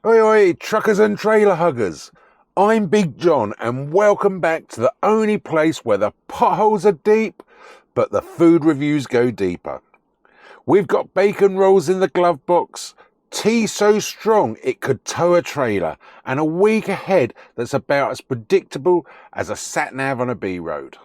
Oi, oi, truckers and trailer huggers. I'm Big John and welcome back to the only place where the potholes are deep, but the food reviews go deeper. We've got bacon rolls in the glove box, tea so strong it could tow a trailer, and a week ahead that's about as predictable as a sat-nav on a B road.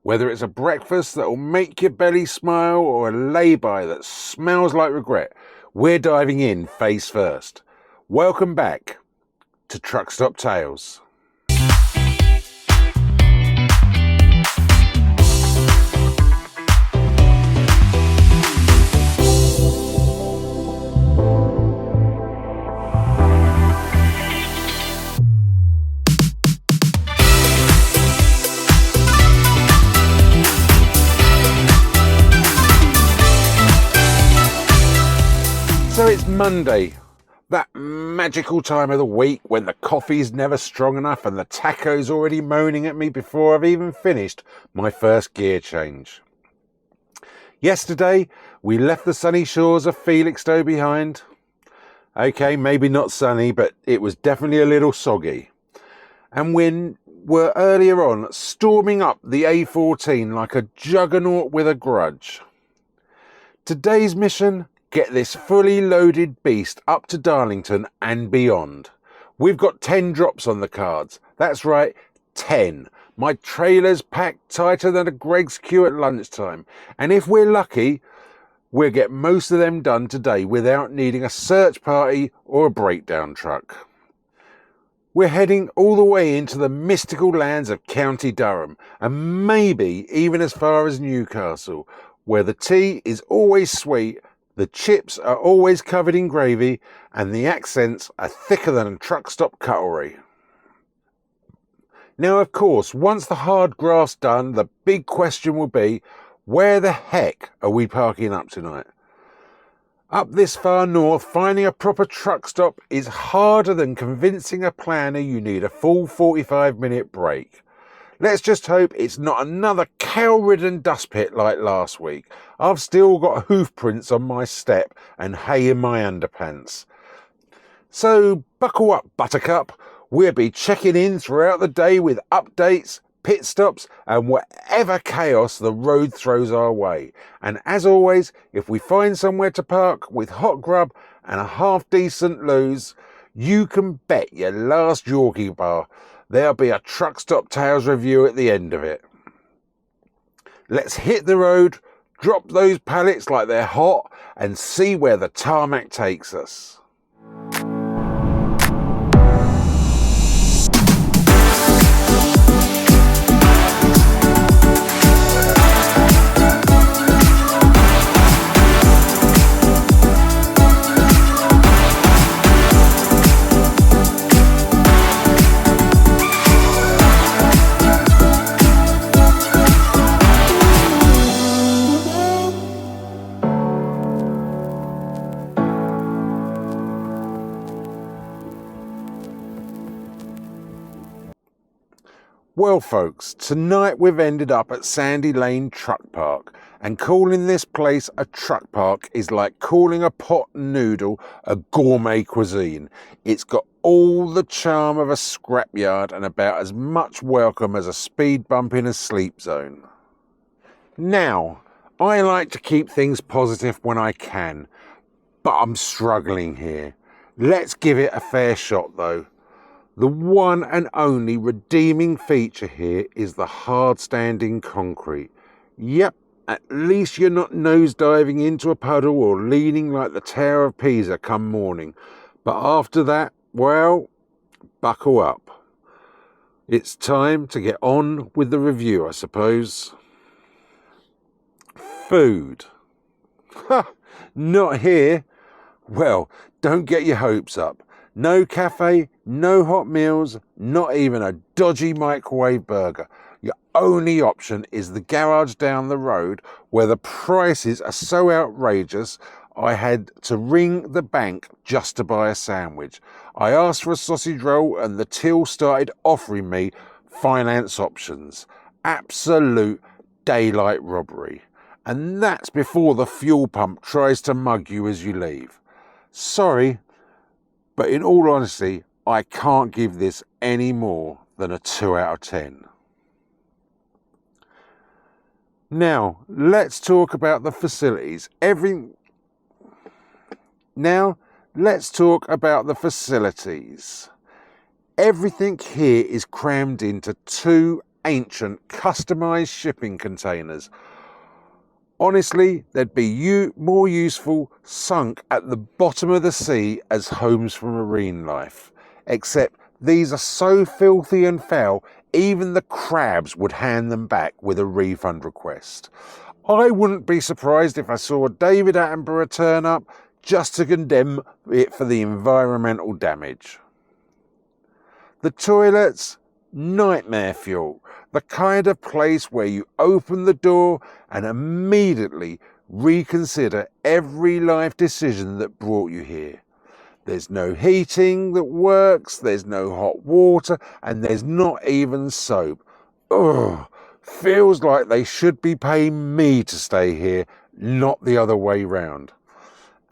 Whether it's a breakfast that'll make your belly smile or a lay-by that smells like regret, we're diving in face first. Welcome back to Truck Stop Tales. So it's Monday. That magical time of the week when the coffee's never strong enough and the taco's already moaning at me before I've even finished my first gear change. Yesterday, we left the sunny shores of Felixstowe behind. Okay, maybe not sunny, but it was definitely a little soggy. And we were earlier on storming up the A14 like a juggernaut with a grudge. Today's mission: get this fully loaded beast up to Darlington and beyond. We've got 10 drops on the cards. That's right, 10. My trailer's packed tighter than a Greg's queue at lunchtime. And if we're lucky, we'll get most of them done today without needing a search party or a breakdown truck. We're heading all the way into the mystical lands of County Durham and maybe even as far as Newcastle, where the tea is always sweet, the chips are always covered in gravy, and the accents are thicker than a truck stop cutlery. Now, of course, once the hard graft's done, the big question will be, where the heck are we parking up tonight? Up this far north, finding a proper truck stop is harder than convincing a planner you need a full 45-minute break. Let's just hope it's not another cow-ridden dust pit like last week. I've still got hoof prints on my step and hay in my underpants. So buckle up, Buttercup. We'll be checking in throughout the day with updates, pit stops and whatever chaos the road throws our way. And as always, if we find somewhere to park with hot grub and a half-decent lose, you can bet your last Yorkie bar there'll be a Truck Stop Tales review at the end of it. Let's hit the road, drop those pallets like they're hot, and see where the tarmac takes us. Well folks, tonight we've ended up at Sandy Lane Truck Park, and calling this place a truck park is like calling a pot noodle a gourmet cuisine. It's got all the charm of a scrapyard and about as much welcome as a speed bump in a sleep zone. Now, I like to keep things positive when I can, but I'm struggling here. Let's give it a fair shot though. The one and only redeeming feature here is the hard-standing concrete. Yep, at least you're not nosediving into a puddle or leaning like the Tower of Pisa come morning. But after that, well, buckle up. It's time to get on with the review, I suppose. Food. Ha! Not here. Well, don't get your hopes up. No cafe, no hot meals, not even a dodgy microwave burger. Your only option is the garage down the road, where the prices are so outrageous I had to ring the bank just to buy a sandwich. I asked for a sausage roll and the till started offering me finance options. Absolute daylight robbery. And that's before the fuel pump tries to mug you as you leave. Sorry, But in all honesty, I can't give this any more than a 2 out of 10. Now, let's talk about the facilities. Everything here is crammed into 2 ancient customized shipping containers. Honestly, they'd be more useful sunk at the bottom of the sea as homes for marine life. Except these are so filthy and foul, even the crabs would hand them back with a refund request. I wouldn't be surprised if I saw David Attenborough turn up just to condemn it for the environmental damage. The toilets, nightmare fuel. The kind of place where you open the door and immediately reconsider every life decision that brought you here. There's no heating that works, there's no hot water, and there's not even soap. Ugh, feels like they should be paying me to stay here, not the other way round.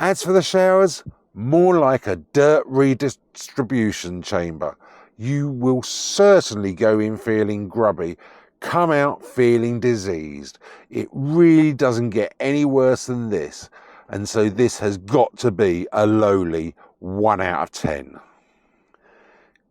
As for the showers, more like a dirt redistribution chamber. You will certainly go in feeling grubby, come out feeling diseased. It really doesn't get any worse than this, and so this has got to be a lowly 1 out of 10.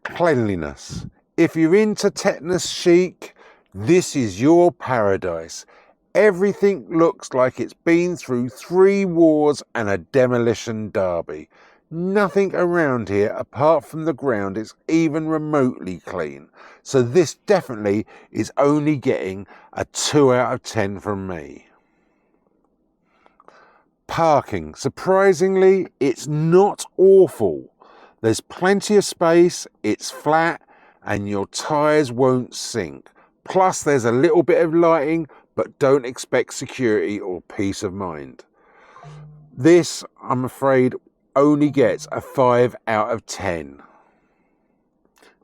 Cleanliness. If you're into tetanus chic, this is your paradise. Everything looks like it's been through 3 wars and a demolition derby. Nothing around here apart from the ground is even remotely clean, so this definitely is only getting a 2 out of 10 from me. Parking. Surprisingly, it's not awful. There's plenty of space, it's flat, and your tyres won't sink. Plus there's a little bit of lighting, but don't expect security or peace of mind. This, I'm afraid, only gets a 5 out of 10.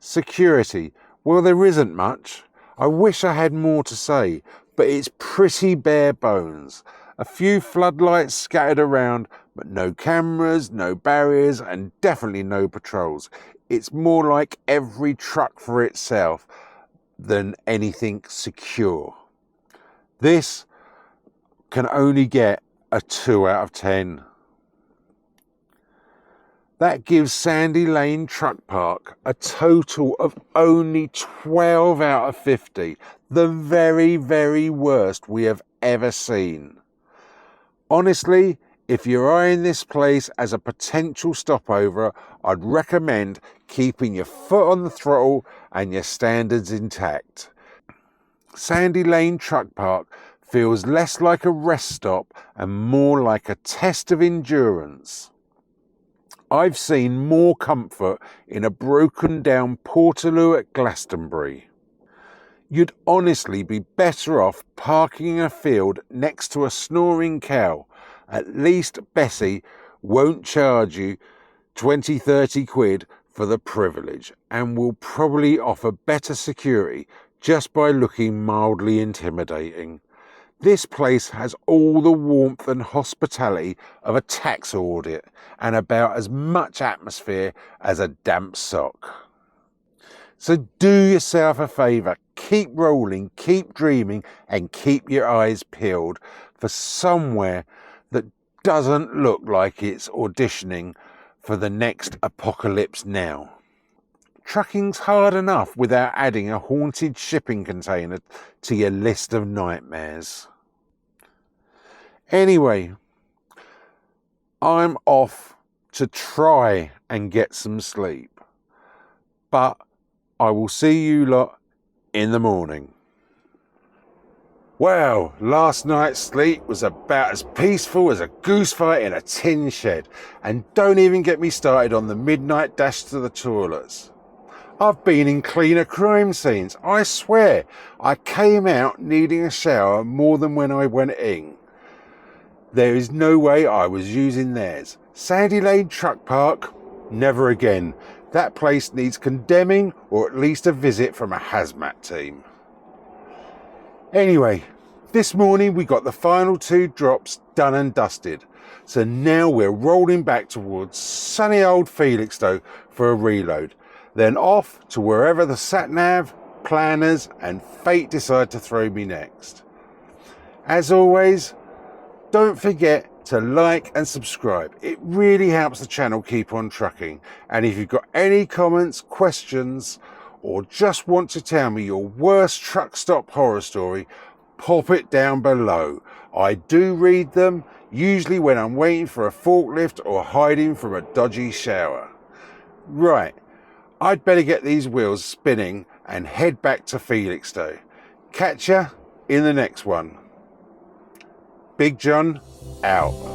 Security. Well, there isn't much. I wish I had more to say, but it's pretty bare bones. A few floodlights scattered around, but no cameras, no barriers, and definitely no patrols. It's more like every truck for itself than anything secure. This can only get a 2 out of 10. That gives Sandy Lane Truck Park a total of only 12 out of 50, the very, very worst we have ever seen. Honestly, if you're eyeing this place as a potential stopover, I'd recommend keeping your foot on the throttle and your standards intact. Sandy Lane Truck Park feels less like a rest stop and more like a test of endurance. I've seen more comfort in a broken down Portaloo at Glastonbury. You'd honestly be better off parking in a field next to a snoring cow. At least Bessie won't charge you 20-30 quid for the privilege and will probably offer better security just by looking mildly intimidating. This place has all the warmth and hospitality of a tax audit and about as much atmosphere as a damp sock. So do yourself a favour, keep rolling, keep dreaming, and keep your eyes peeled for somewhere that doesn't look like it's auditioning for the next Apocalypse Now. Trucking's hard enough without adding a haunted shipping container to your list of nightmares. Anyway, I'm off to try and get some sleep, but I will see you lot in the morning. Well, last night's sleep was about as peaceful as a goose fight in a tin shed, and don't even get me started on the midnight dash to the toilets. I've been in cleaner crime scenes, I swear. I came out needing a shower more than when I went in. There is no way I was using theirs. Sandy Lane Truck Park? Never again. That place needs condemning or at least a visit from a hazmat team. Anyway, this morning we got the final 2 drops done and dusted. So now we're rolling back towards sunny old Felixstowe for a reload, then off to wherever the sat-nav, planners and fate decide to throw me next. As always, don't forget to like and subscribe. It really helps the channel keep on trucking. And if you've got any comments, questions, or just want to tell me your worst truck stop horror story, pop it down below. I do read them, usually when I'm waiting for a forklift or hiding from a dodgy shower. Right, I'd better get these wheels spinning and head back to Felixstowe. Catch ya in the next one. Big John out.